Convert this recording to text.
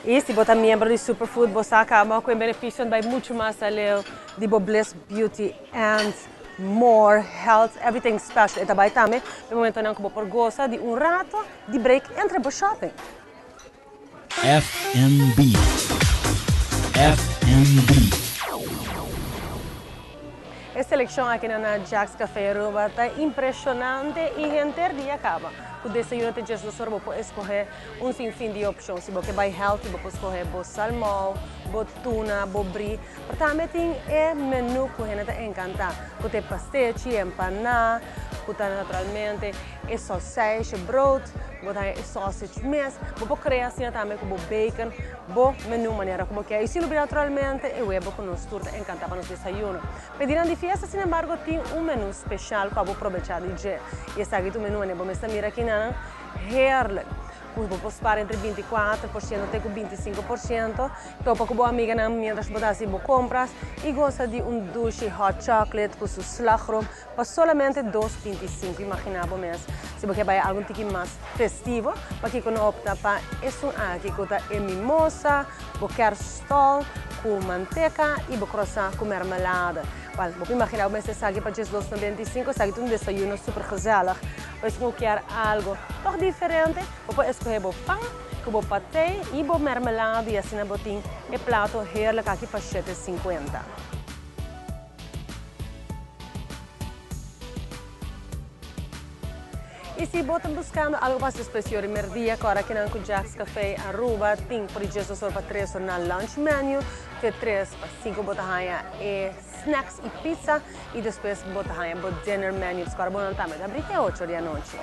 E se você é membro de Superfood, você acaba com benefícios vai muito mais além de Bliss Beauty and more health, everything special. E também também, no momento não como por gosta de rato de break entre o shopping. FNB. FNB. A seleção aqui na Jack's Café Aruba está impressionante e gente dia acaba. O desayuno tem just você pode escolher sinfim de opções. Se você vai healthy, você pode escolher salmão, tuna, brie. Mas também tem menu que a gente encanta. Você tem pastete, empanada, você naturalmente sausage, brood, você tem sausage mess. Você pode criar assim também com bacon, menu maneira como quer. E se naturalmente, eu vou com nos turta encanta para nos desayuno. Pedir de festa, sin embargo, tem menu especial para aproveitar de dia. E esse aqui o menu é bom, mas mira aqui não, heerlijk. Você pode parar entre 24% até 25%. Então, para que a amiga não mientras você compras e gosta de douce hot chocolate com seu slagroom para somente 2,25. Imaginava mesmo. Se você vai algo mais festivo, para que você opta para isso aqui, que é mimosa, boquerstol, com manteca e croissant com marmelada. Você imagina, mas esse aqui para 2,95, esse aqui é desayuno super gezellig. Mas se você quer algo toch diferente, você pode escolher pão, com paté e marmelada e assim botin e prato heerlijk aqui para 7,50. E se você está buscando algo mais especial de merdia, agora aqui no Jack's Café Aruba, tem por exemplo para 3 na lunch menu, de 3 para 5 botahanha e snacks e pizza, e depois botahanha para dinner menu, agora bom também, abre até 8 da noite.